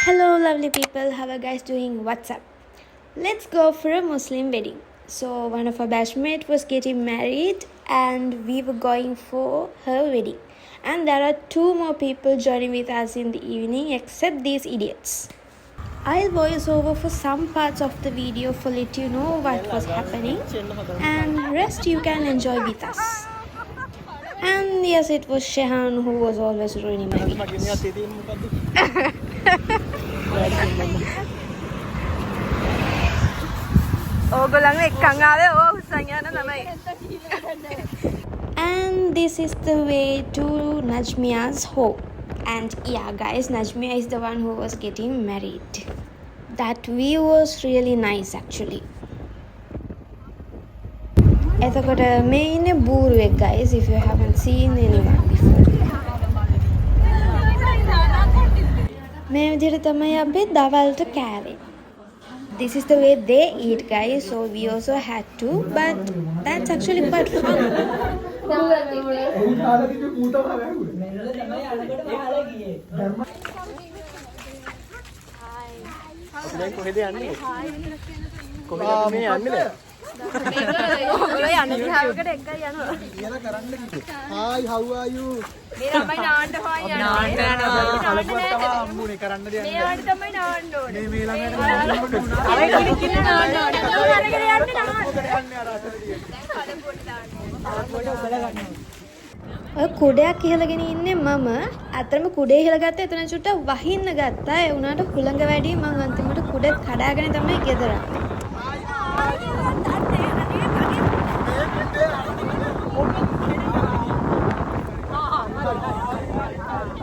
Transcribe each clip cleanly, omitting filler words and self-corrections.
Hello, lovely people. How are guys doing? What's up? Let's go for a Muslim wedding. So, one of our batchmates was getting married, and we were going for her wedding. And there are two more people joining with us in the evening, except these idiots. I'll voice over for some parts of the video for let you know what was happening, and rest you can enjoy with us. And yes, it was Shehan who was always ruining my videos. And this is the way to Najmia's home. And yeah, guys, Najmia is the one who was getting married. That view was really nice actually. එතකොට මේ ඉන්නේ බූරුවෙක් guys, if you haven't seen anyone before. මේ විදිහට තමයි අපි දවල්ට කෑවේ. This is the way they eat guys, so we also had to, but that's actually quite fun. Hi, how are you? ඔය කුඩයක් ඉහළගෙන ඉන්නේ මම. අතරම කුඩේ ඉහළ ගත්තා. එතන චුට්ටක් වහින්න ගත්තා. ඒ උනාට හුළඟ වැඩි මම අන්තිමට කුඩෙත් කඩාගෙන තමයි ගෙදර ආවේ.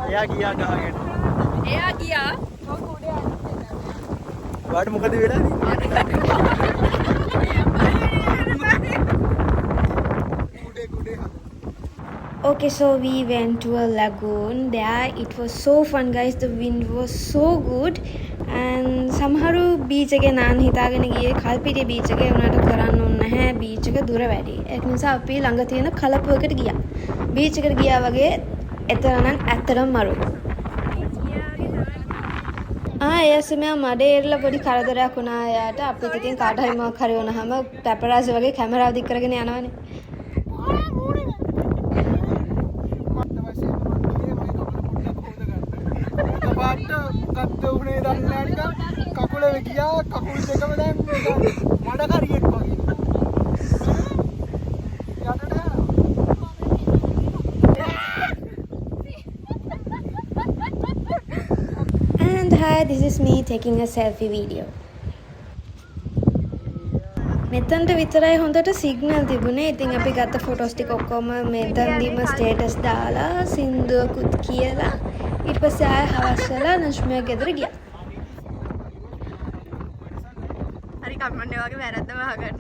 එයා ගියා ගහගෙන. එයා ගියා. ඔයාට මොකද වෙලා Okay, so we went to a lagoon. There it was so fun guys. The wind was so good. And සමහරු beach එකේ නාන්න හිතාගෙන ගියේ කල්පිටිය beach එකේ උනාට කරන්න ඕනේ නැහැ. beach එක දුර වැඩි. ඒක නිසා අපි ළඟ තියෙන කලපුවකට ගියා. beach එකට ගියා වගේ එතන නම් ඇත්තටම මරුයි. එයාස මෙයා මඩේ එරලා පොඩි කරදරයක් වුණා එයාට. අපිට ඉතින් කාට හරි මොකක් හරි වුණාම පැපරාසි වගේ කැමරාව දික් කරගෙන යනවනේ. කකුලේ ගියා කකුල් දෙකම දැන් මඩ කරියෙක් වගේ. And hi, this is me taking a selfie video. මෙතනට විතරයි හොඳට සිග්නල් තිබුණේ. ඉතින් අපි ගත්ත ෆොටෝස් ටික ඔක්කොම මෙතනදීම ස්ටේටස් දාලා සින්දුවකුත් කියලා ඊට පස්සේ ආය හවස් වෙලා නෂ්මියා ගෙදර ගියා. හරි කමෙන්ට් එක වගේ වැරද්දම අහගන්න.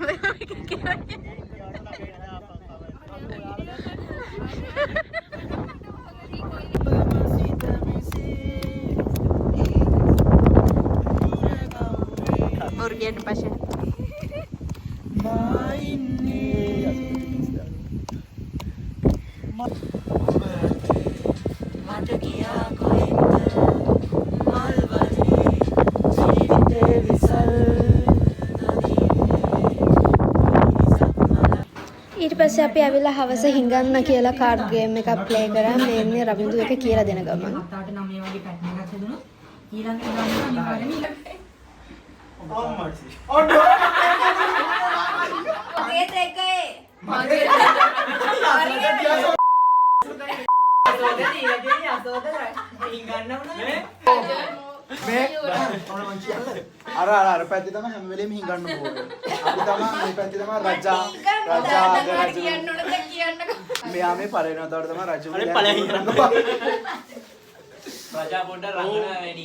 ඔර්ගේට පස්සේ ඊට පස්සේ අපි ඇවිල්ලා හවස හිඟන්න කියලා කාඩ් ගේම් එකක් ප්ලේ කරා. මේ ඉන්නේ රවින්දු එක කියලා දෙන ගමන්. අතාවට නම් මේ වගේ පැටර්න් එකක් හදුනොත් ඊළඟ ගානේ අනිවාර්යෙන්ම ඒත් එකේ මගේ අර පැත්තේ තමයි හැම වෙලේම හිඟන්න ඕනේ. අපි තමයි මේ පැත්තේ තමයි රජා මෙයා මේ පළවෙනි වතාවට තමයි රජු. අනේ පළවෙනි රජා පොඩ්ඩක් රංගන වැඩි.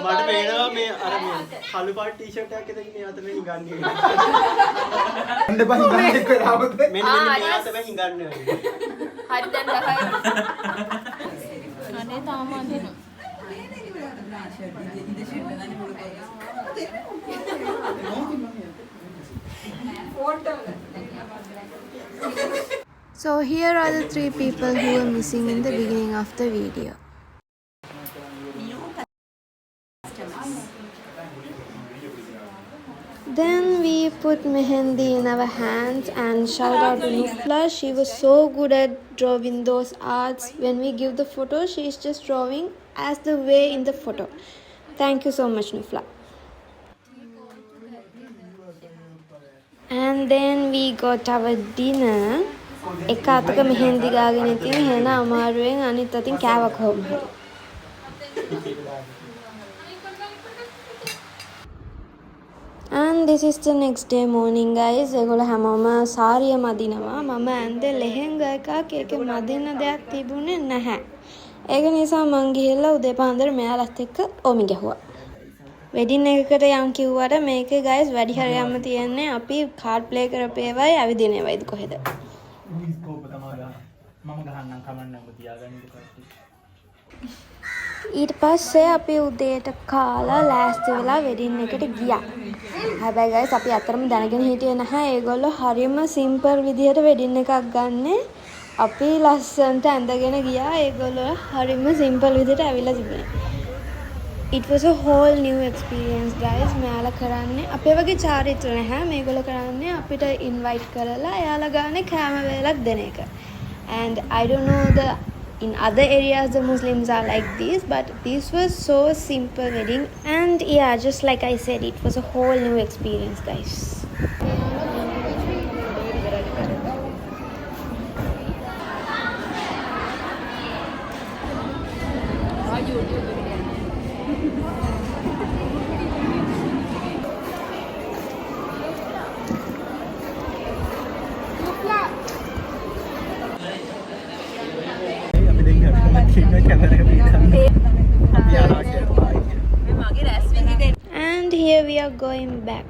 මට පේනවා මේ අර මේ කළු පාට ටී-ෂර්ට් එකක් එකකින් මෙයා තමයි හිඟන්නේ. අන්න බහින් ගන්න එක රාවත මෙන්න මෙයා තමයි හිඟන්නේ. හරි දැන් 10යි. අනේ තාම අදිනවා. So here are the three people who were missing in the beginning of the video. Then we put mehendi in our hands and shout out to Nufla. She was so good at drawing those arts. When we give the photo, she is just drawing as the way in the photo. Thank you so much, Nufla. And then we got our dinner. එක අතක මෙහෙන්දි ගාගෙන ඉතින් හෙන අමාරුවෙන් අනිත් අතින් කෑව කොහොම හරි. And this is the next day morning guys. ඒගොල්ලෝ හැමෝම සාරිය මදිනවා. මම ඇන්දේ ලෙහෙංගා එකක් ඒකේ මදින්න දෙයක් තිබුණේ නැහැ. ඒක නිසා මං ගිහිල්ලා උදේ පාන්දර මෙයාලත් එක්ක ඔමි ගැහුවා. වෙඩින් එකකට යම් කිව්වට මේකේ guys වැඩි හරියක්ම තියෙන්නේ අපි කාඩ් ප්ලේ කරපේවයි ඇවිදින ඒවයිද කොහෙද? ඊට පස්සේ අපි උදේට කාලා ලෑස්ති වෙලා වෙඩින් එකට ගියා. හැබැයි guys අපි අතරම දැනගෙන හිටියේ නැහැ ඒගොල්ලෝ හරියම සිම්පල් විදිහට වෙඩින් එකක් ගන්න. අපි ලස්සනට ඇඳගෙන ගියා ඒගොල්ලෝ හරියම සිම්පල් විදිහට ඇවිල්ලා තිබුණේ. It was a whole new experience guys. මෙයාලා කරන්නේ අපේ වගේ චාරිත්‍ර නැහැ. මේගොල්ලෝ කරන්නේ අපිට invite කරලා එයාලා ගානේ කෑම වේලක් දෙන එක. And I don't know in other areas the Muslims are like this, but this was so simple wedding. And yeah, just like I said, it was a whole new experience guys. And here we are going back.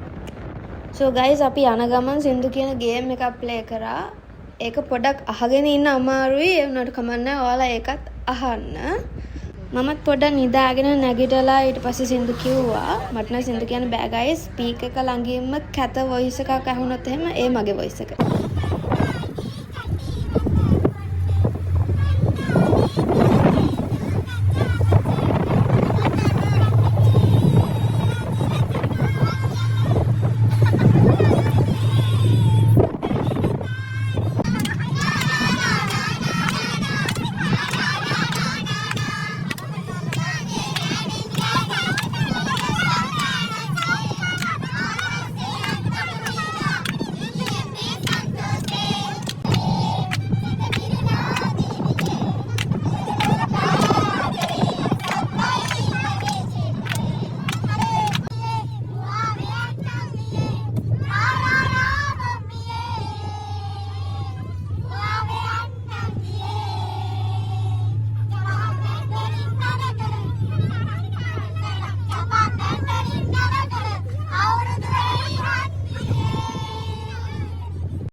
So guys අපි යන ගමන් සින්දු කියන game එකක් play කරා. ඒක පොඩක් අහගෙන ඉන්න අමාරුයි. ඒ වුණාට කමන්නේ ඔයාලා ඒකත් අහන්න. මමත් පොඩක් නිදාගෙන නැගිටලා ඊට පස්සේ සින්දු කිව්වා. මට නම් සින්දු කියන්න බෑ guys. ස්පීකර් එක ළඟින්ම කැත වොයිස් එකක් ඇහුනොත් එහෙම ඒ මගේ වොයිස් එක.